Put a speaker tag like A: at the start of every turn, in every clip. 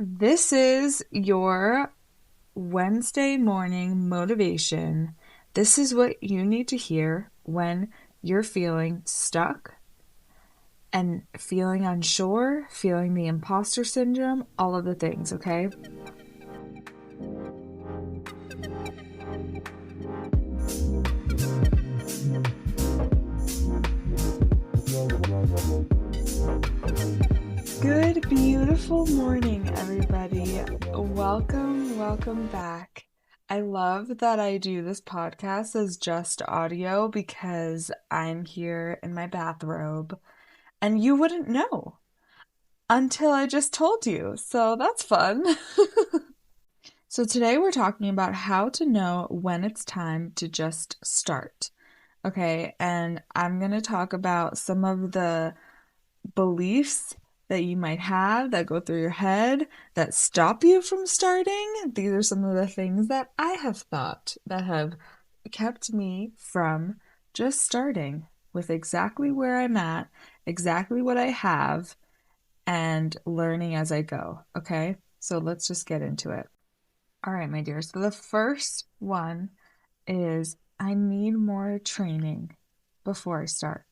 A: This is your Wednesday morning motivation. This is what you need to hear when you're feeling stuck and feeling unsure, feeling the imposter syndrome, all of the things, okay? Good, beautiful morning, everybody. Welcome back. I love that I do this podcast as just audio because I'm here in my bathrobe and you wouldn't know until I just told you. So that's fun. So today we're talking about how to know when it's time to just start. Okay, and I'm going to talk about some of the beliefs that you might have that go through your head that stop you from starting. These are some of the things that I have thought that have kept me from just starting with exactly where I'm at, exactly what I have, and learning as I go. Okay, so let's just get into it. All right, my dear. So the first one is I need more training before I start.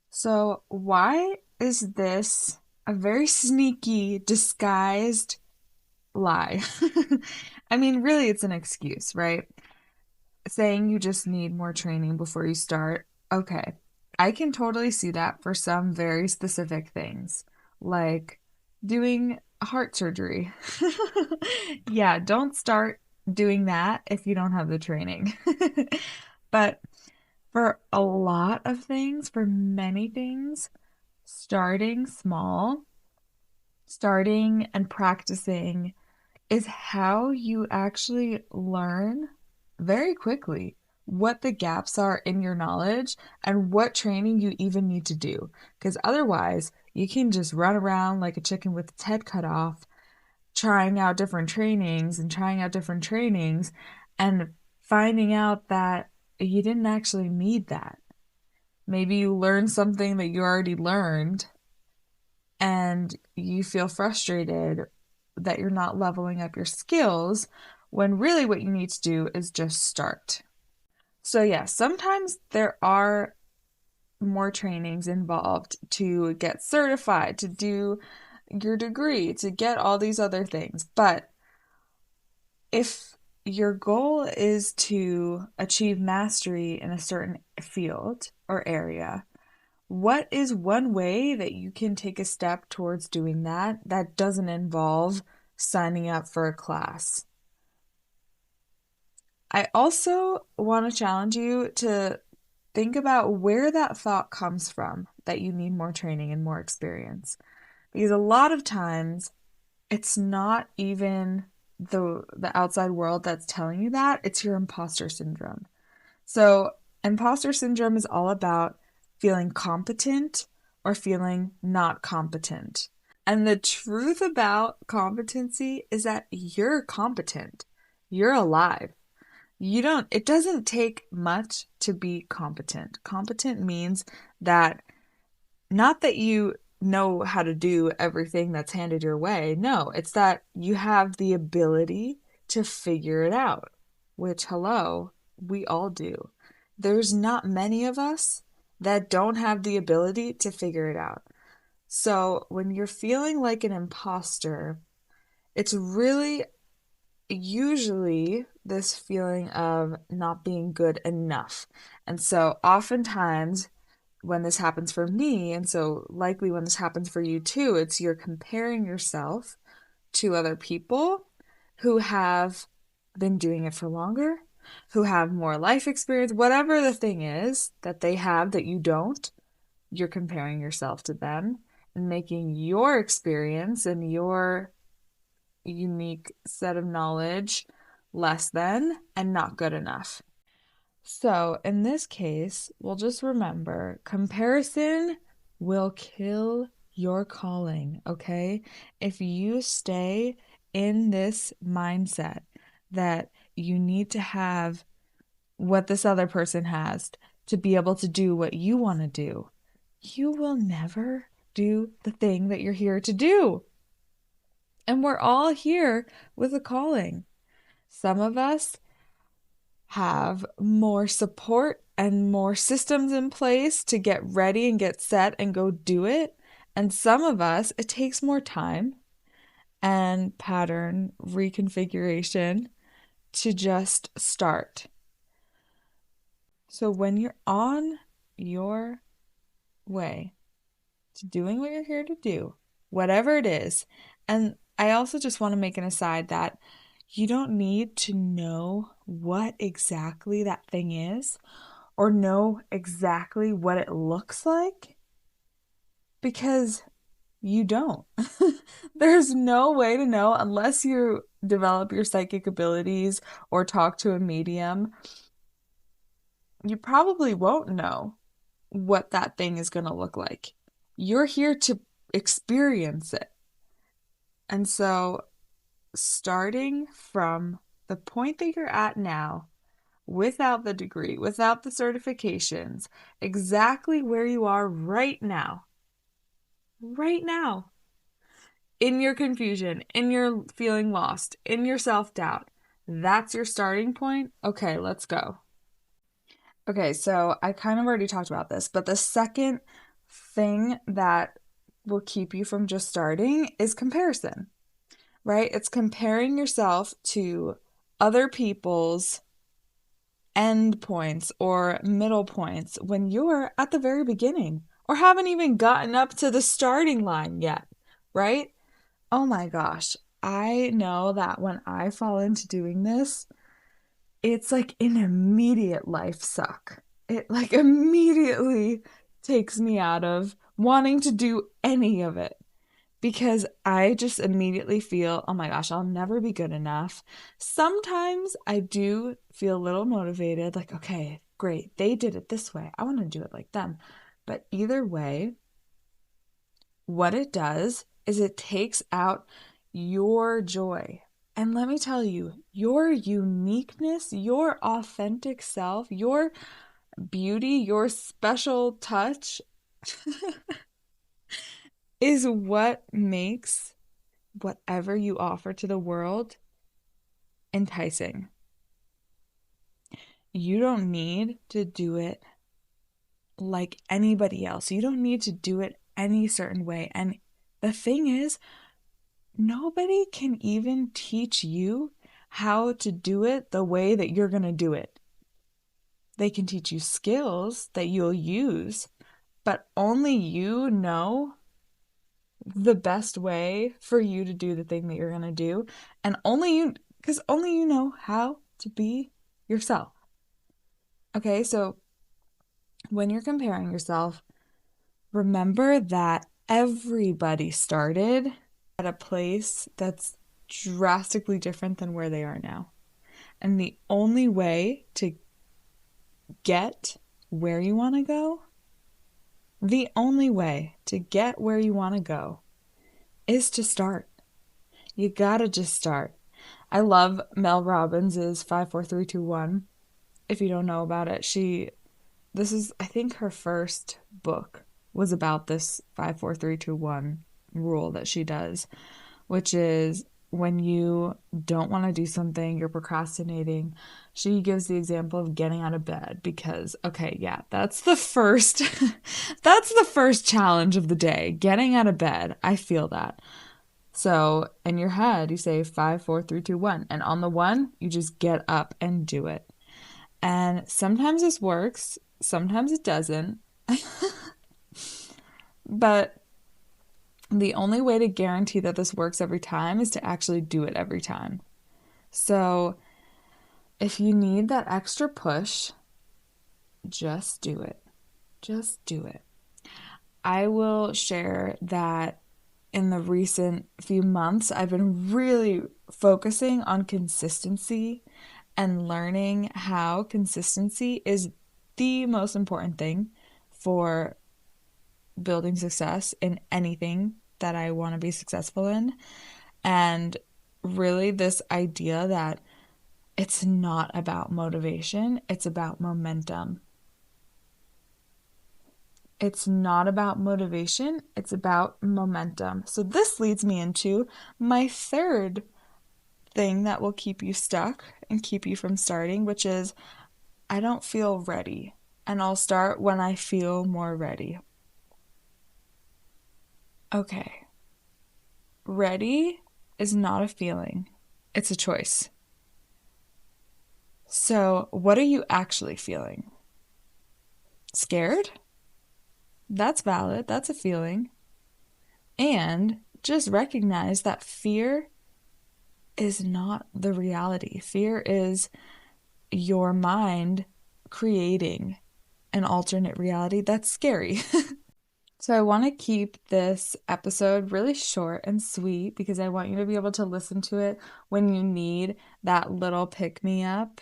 A: So, why is this a very sneaky, disguised lie? I mean, really, it's an excuse, right? Saying you just need more training before you start. Okay, I can totally see that for some very specific things, like doing heart surgery. Yeah, don't start doing that if you don't have the training. But for a lot of things, for many things, starting small, starting and practicing is how you actually learn very quickly what the gaps are in your knowledge and what training you even need to do. Because otherwise, you can just run around like a chicken with its head cut off, trying out different trainings and trying out different trainings and finding out that you didn't actually need that. Maybe you learned something that you already learned and you feel frustrated that you're not leveling up your skills when really what you need to do is just start. So, yeah, sometimes there are more trainings involved to get certified, to do your degree, to get all these other things. But if your goal is to achieve mastery in a certain field or area, what is one way that you can take a step towards doing that that doesn't involve signing up for a class? I also want to challenge you to think about where that thought comes from that you need more training and more experience. Because a lot of times it's not even the outside world that's telling you that, it's your imposter syndrome. So, imposter syndrome is all about feeling competent or feeling not competent. And the truth about competency is that you're competent. You're alive. It doesn't take much to be competent. Competent means that not that you know how to do everything that's handed your way. No, it's that you have the ability to figure it out, which, hello, we all do. There's not many of us that don't have the ability to figure it out. So when you're feeling like an imposter, it's really usually this feeling of not being good enough. And so oftentimes when this happens for me, and so likely when this happens for you too, it's you're comparing yourself to other people who have been doing it for longer, who have more life experience, whatever the thing is that they have that you don't, you're comparing yourself to them and making your experience and your unique set of knowledge less than and not good enough. So, in this case, we'll just remember comparison will kill your calling, okay? If you stay in this mindset that you need to have what this other person has to be able to do what you want to do, you will never do the thing that you're here to do. And we're all here with a calling. Some of us have more support and more systems in place to get ready and get set and go do it. And some of us, it takes more time and pattern reconfiguration to just start. So when you're on your way to doing what you're here to do, whatever it is, and I also just want to make an aside that you don't need to know what exactly that thing is or know exactly what it looks like because you don't. There's no way to know unless you develop your psychic abilities or talk to a medium. You probably won't know what that thing is going to look like. You're here to experience it. And so, starting from the point that you're at now, without the degree, without the certifications, exactly where you are right now, in your confusion, in your feeling lost, in your self doubt, that's your starting point. Okay, let's go. Okay, so I kind of already talked about this, but the second thing that will keep you from just starting is comparison, right? It's comparing yourself to other people's end points or middle points when you're at the very beginning or haven't even gotten up to the starting line yet, right? Oh my gosh, I know that when I fall into doing this, it's like an immediate life suck. It like immediately takes me out of wanting to do any of it because I just immediately feel, oh my gosh, I'll never be good enough. Sometimes I do feel a little motivated, like, okay, great, they did it this way. I want to do it like them. But either way, what it does is it takes out your joy. And let me tell you, your uniqueness, your authentic self, your beauty, your special touch is what makes whatever you offer to the world enticing. You don't need to do it like anybody else. You don't need to do it any certain way. And the thing is, nobody can even teach you how to do it the way that you're going to do it. They can teach you skills that you'll use, but only you know the best way for you to do the thing that you're going to do. And only you, because only you know how to be yourself. Okay, so when you're comparing yourself, remember that everybody started at a place that's drastically different than where they are now. And the only way to get where you want to go, the only way to get where you want to go is to start. You gotta just start. I love Mel Robbins's 5 4 3 2 1. If you don't know about it, this is, I think, her first book was about this 5 4 3 2 1 rule that she does, which is when you don't want to do something, you're procrastinating. She gives the example of getting out of bed because, okay, yeah, that's the first that's the first challenge of the day, getting out of bed. I feel that. So in your head, you say 5 4 3 2 1, and on the one, you just get up and do it. And sometimes this works, sometimes it doesn't. But the only way to guarantee that this works every time is to actually do it every time. So if you need that extra push, just do it. Just do it. I will share that in the recent few months, I've been really focusing on consistency and learning how consistency is the most important thing for building success in anything that I want to be successful in. And really, this idea that it's not about motivation, it's about momentum. It's not about motivation, it's about momentum. So this leads me into my third thing that will keep you stuck and keep you from starting, which is I don't feel ready. And I'll start when I feel more ready. Okay, ready is not a feeling, it's a choice. So, what are you actually feeling? Scared? That's valid, that's a feeling. And just recognize that fear is not the reality. Fear is your mind creating an alternate reality that's scary. So I want to keep this episode really short and sweet because I want you to be able to listen to it when you need that little pick me up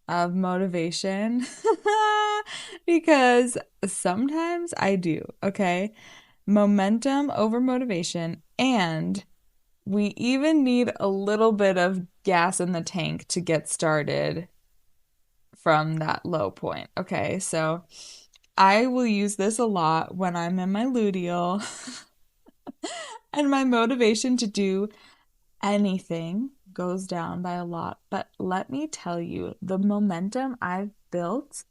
A: of motivation. Because sometimes I do, okay? Momentum over motivation, and we even need a little bit of gas in the tank to get started from that low point. Okay, so I will use this a lot when I'm in my luteal and my motivation to do anything goes down by a lot. But let me tell you, the momentum I've built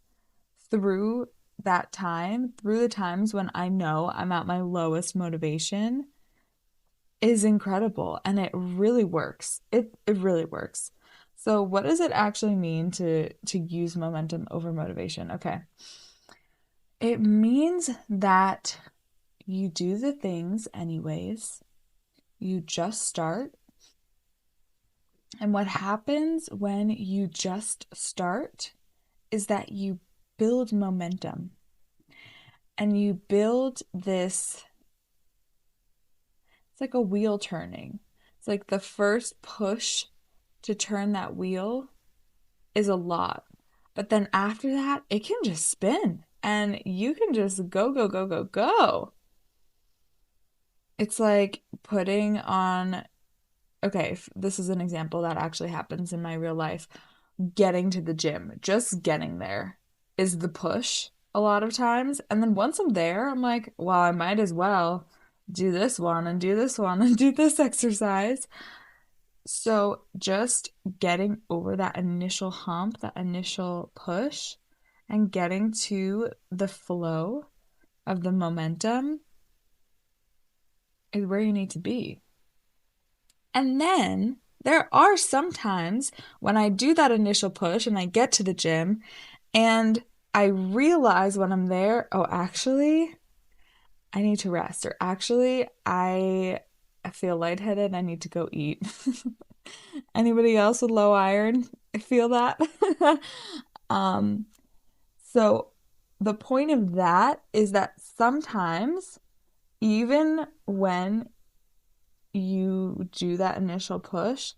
A: through that time, through the times when I know I'm at my lowest motivation, is incredible and it really works. It really works. So what does it actually mean to use momentum over motivation? Okay. It means that you do the things anyways. You just start. And what happens when you just start is that you build momentum and you build this, it's like a wheel turning. It's like the first push to turn that wheel is a lot. But then after that, it can just spin and you can just go, go, go, go, go. It's like putting on, okay, this is an example that actually happens in my real life. Getting to the gym, just getting there is the push a lot of times. And then once I'm there, I'm like, well, I might as well do this one and do this one and do this exercise. So just getting over that initial hump, that initial push, and getting to the flow of the momentum is where you need to be. And then there are some times when I do that initial push and I get to the gym and I realize when I'm there, oh, actually, I need to rest, or actually, I feel lightheaded. I need to go eat. Anybody else with low iron feel that? Um, so the point of that is that sometimes, even when you do that initial push,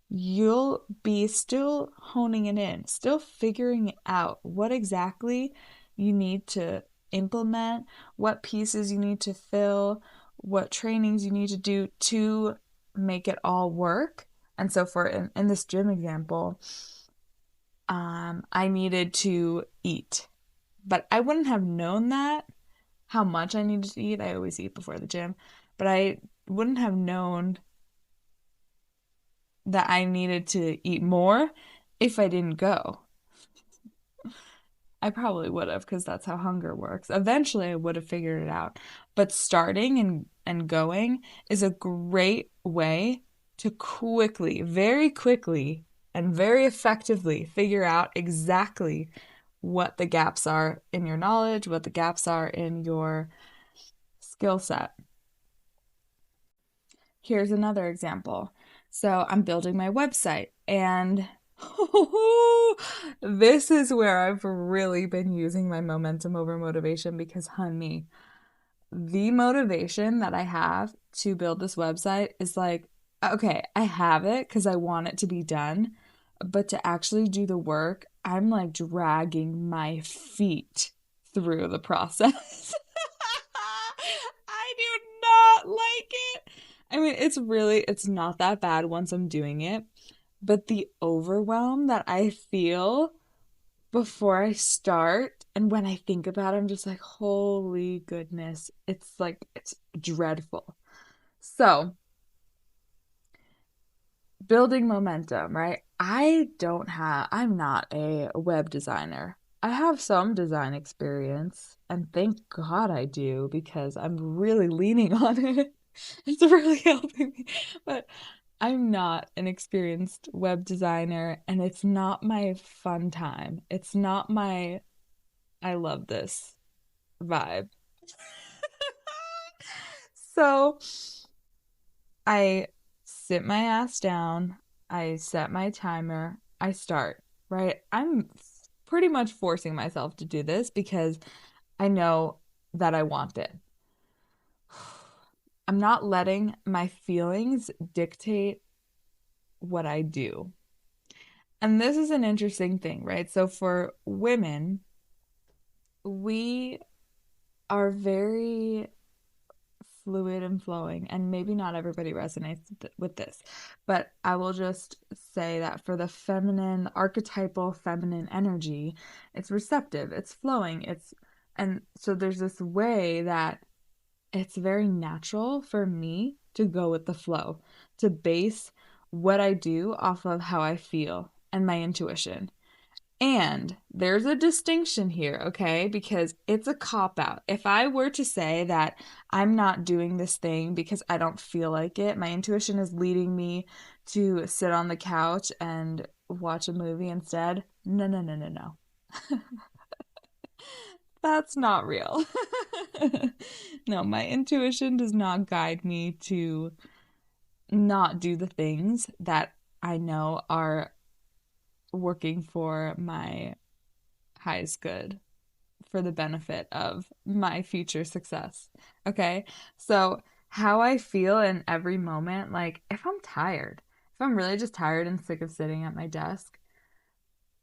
A: you'll be still honing it in, still figuring out what exactly you need to implement, what pieces you need to fill, what trainings you need to do to make it all work. And so for in this gym example, I needed to eat, but I wouldn't have known that how much I needed to eat. I always eat before the gym, but I wouldn't have known that I needed to eat more if I didn't go. I probably would have because that's how hunger works. Eventually, I would have figured it out. But starting and going is a great way to quickly, very quickly, and very effectively figure out exactly what the gaps are in your knowledge, what the gaps are in your skill set. Here's another example. So I'm building my website, and this is where I've really been using my momentum over motivation because, honey, the motivation that I have to build this website is like, okay, I have it because I want it to be done, but to actually do the work, I'm like dragging my feet through the process. I do not like it. I mean, it's not that bad once I'm doing it, but the overwhelm that I feel before I start And when I think about it, I'm just like, holy goodness. It's dreadful. So, building momentum, right? I'm not a web designer. I have some design experience, and thank God I do because I'm really leaning on it. It's really helping me. But I'm not an experienced web designer, and it's not my fun time. It's not my I love this vibe. So I sit my ass down, I set my timer, I start, right? I'm pretty much forcing myself to do this because I know that I want it. I'm not letting my feelings dictate what I do. And this is an interesting thing, right? So for women, we are very fluid and flowing, and maybe not everybody resonates with this, but I will just say that for the feminine, archetypal feminine energy, it's receptive, it's flowing, and so there's this way that it's very natural for me to go with the flow, to base what I do off of how I feel and my intuition. And there's a distinction here, okay? Because it's a cop out. If I were to say that I'm not doing this thing because I don't feel like it, my intuition is leading me to sit on the couch and watch a movie instead. No, no, no, no, no. That's not real. No, my intuition does not guide me to not do the things that I know are working for my highest good, for the benefit of my future success. Okay. So, how I feel in every moment, like if I'm tired, if I'm really just tired and sick of sitting at my desk,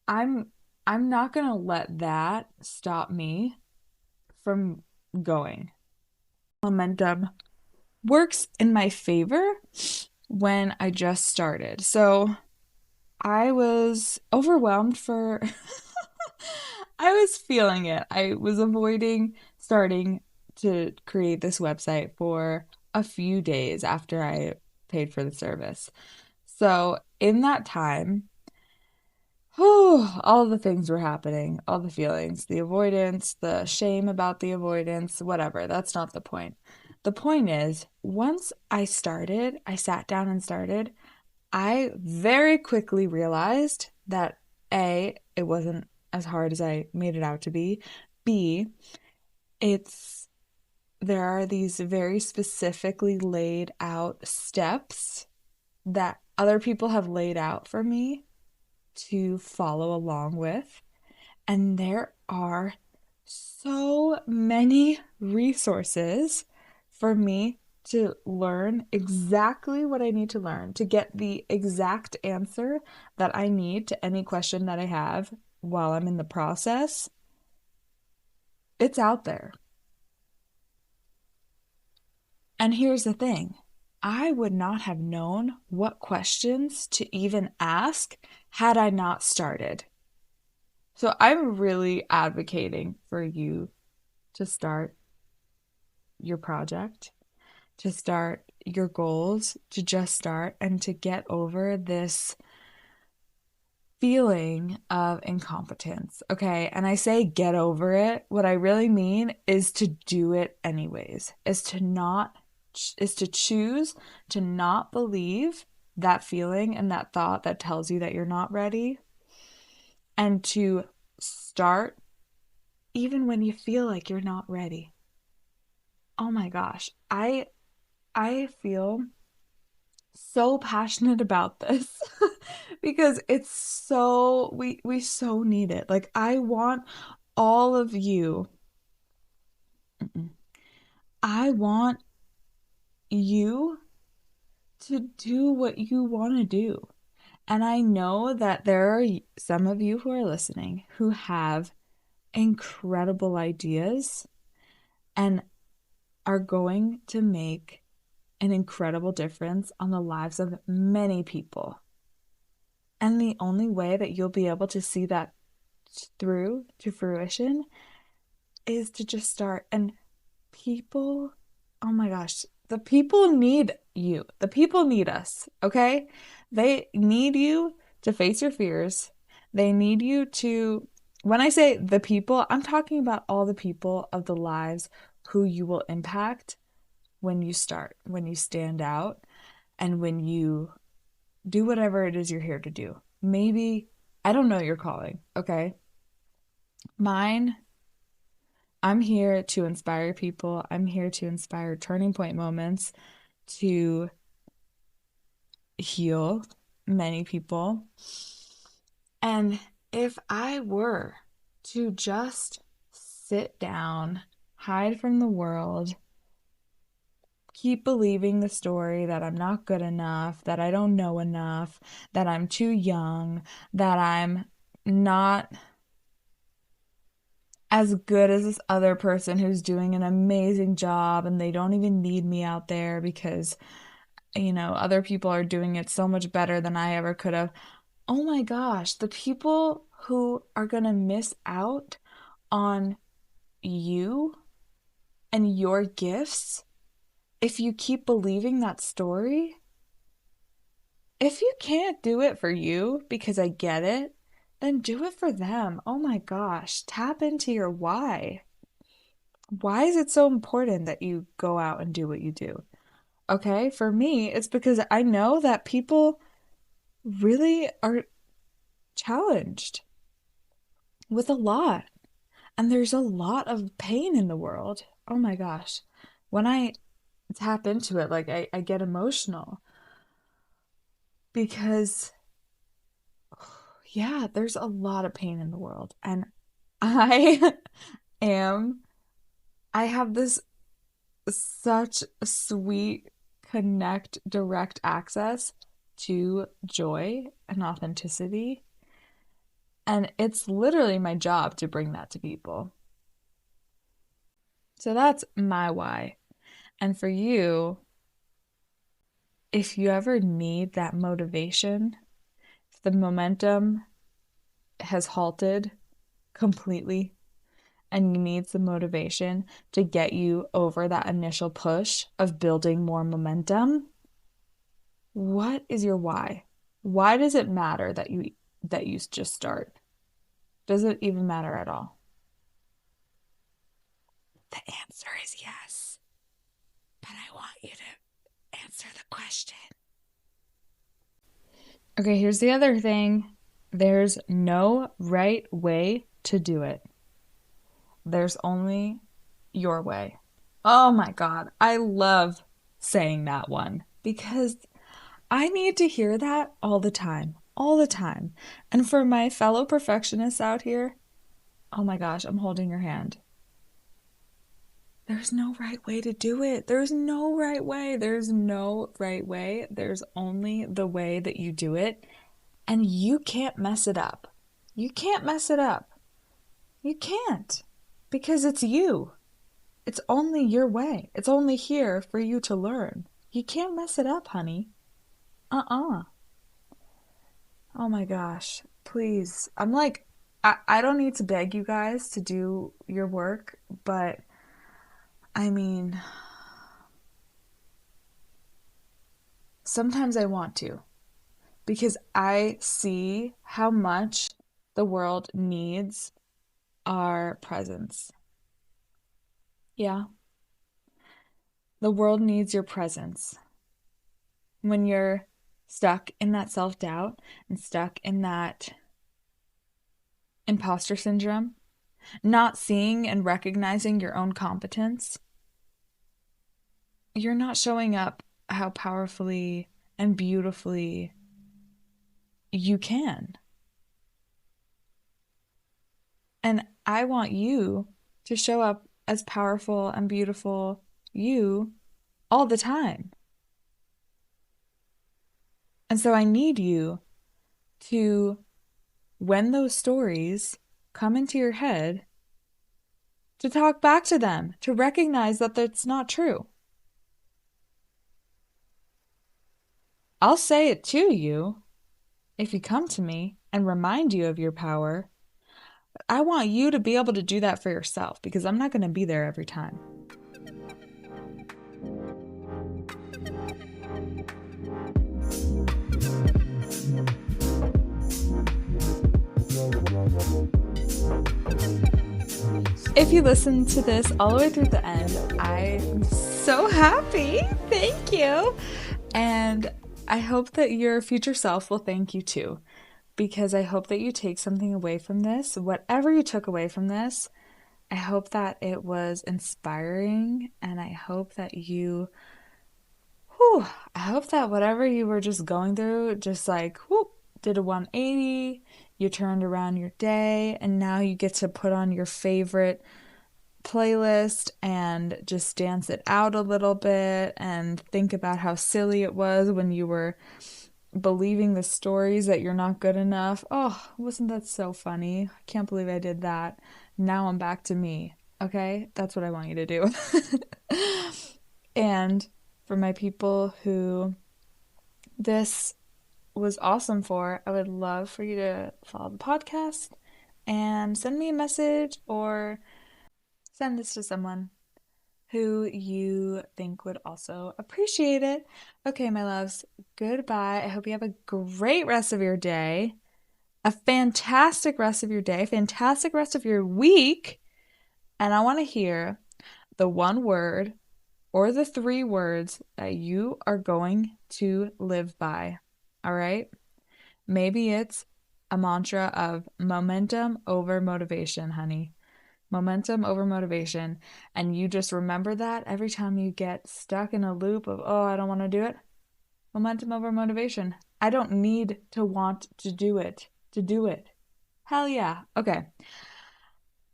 A: I'm I'm not going to let that stop me from going. Momentum works in my favor when I just started. So, I was overwhelmed for I was feeling it. I was avoiding starting to create this website for a few days after I paid for the service. So, in that time, all the things were happening, all the feelings, the avoidance, the shame about the avoidance, whatever. That's not the point. The point is, once I sat down and started, I very quickly realized that A, it wasn't as hard as I made it out to be. B, it's there are these very specifically laid out steps that other people have laid out for me to follow along with. And there are so many resources for me to learn exactly what I need to learn to get the exact answer that I need to any question that I have while I'm in the process. It's out there. And here's the thing. I would not have known what questions to even ask had I not started. So I'm really advocating for you to start your project, to start your goals, to just start and to get over this feeling of incompetence. Okay. And I say get over it. What I really mean is to do it anyways, is to choose to not believe that feeling and that thought that tells you that you're not ready, and to start even when you feel like you're not ready. Oh my gosh. I feel so passionate about this because it's so we so need it. Like I want all of you. I want you to do what you want to do. And I know that there are some of you who are listening who have incredible ideas and are going to make an incredible difference on the lives of many people. And the only way that you'll be able to see that through to fruition is to just start. And people, oh my gosh, the people need you. The people need us, okay? They need you to face your fears. They need you to, when I say the people, I'm talking about all the people of the lives who you will impact when you start, when you stand out, and when you do whatever it is you're here to do. Maybe, I don't know your calling, okay? Mine, I'm here to inspire people. I'm here to inspire turning point moments, to heal many people. And if I were to just sit down, hide from the world, keep believing the story that I'm not good enough, that I don't know enough, that I'm too young, that I'm not as good as this other person who's doing an amazing job and they don't even need me out there because, other people are doing it so much better than I ever could have. Oh my gosh, the people who are going to miss out on you and your gifts, if you keep believing that story, if you can't do it for you, because I get it, then do it for them. Oh my gosh, tap into your why. Why is it so important that you go out and do what you do? Okay, for me, it's because I know that people really are challenged with a lot, and there's a lot of pain in the world. Oh my gosh. When I tap into it, like I get emotional because, yeah, there's a lot of pain in the world. And I am, I have this such sweet connect, direct access to joy and authenticity. And it's literally my job to bring that to people. So that's my why. And for you, if you ever need that motivation, if the momentum has halted completely and you need some motivation to get you over that initial push of building more momentum, what is your why? Why does it matter that you just start? Does it even matter at all? The answer is yes, but I want you to answer the question. Okay, here's the other thing. There's no right way to do it. There's only your way. Oh my God, I love saying that one because I need to hear that all the time, all the time. And for my fellow perfectionists out here, oh my gosh, I'm holding your hand. There's no right way to do it. There's no right way. There's no right way. There's only the way that you do it. And you can't mess it up. You can't mess it up. You can't. Because it's you. It's only your way. It's only here for you to learn. You can't mess it up, honey. Uh-uh. Oh my gosh. Please. I'm like, I don't need to beg you guys to do your work, but I mean, sometimes I want to because I see how much the world needs our presence. Yeah, the world needs your presence. When you're stuck in that self-doubt and stuck in that imposter syndrome, not seeing and recognizing your own competence, you're not showing up how powerfully and beautifully you can. And I want you to show up as powerful and beautiful you all the time. And so I need you to, when those stories come into your head, to talk back to them, to recognize that that's not true. I'll say it to you if you come to me and remind you of your power, I want you to be able to do that for yourself because I'm not going to be there every time. If you listen to this all the way through the end, I'm so happy. Thank you. And I hope that your future self will thank you too, because I hope that you take something away from this. Whatever you took away from this, I hope that it was inspiring, and I hope that I hope that whatever you were just going through, just like, did a 180, you turned around your day, and now you get to put on your favorite playlist and just dance it out a little bit and think about how silly it was when you were believing the stories that you're not good enough. Oh, wasn't that so funny? I can't believe I did that. Now I'm back to me. Okay? That's what I want you to do. And for my people who this was awesome for, I would love for you to follow the podcast and send me a message or send this to someone who you think would also appreciate it. Okay, my loves, goodbye. I hope you have a great rest of your day, a fantastic rest of your day, fantastic rest of your week. And I want to hear the one word or the three words that you are going to live by. All right? Maybe it's a mantra of momentum over motivation, honey. Momentum over motivation. And you just remember that every time you get stuck in a loop of, oh, I don't want to do it. Momentum over motivation. I don't need to want to do it to do it. Hell yeah. Okay.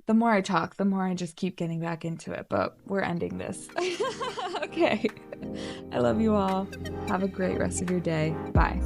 A: The more I talk, the more I just keep getting back into it, but we're ending this. Okay. I love you all. Have a great rest of your day. Bye.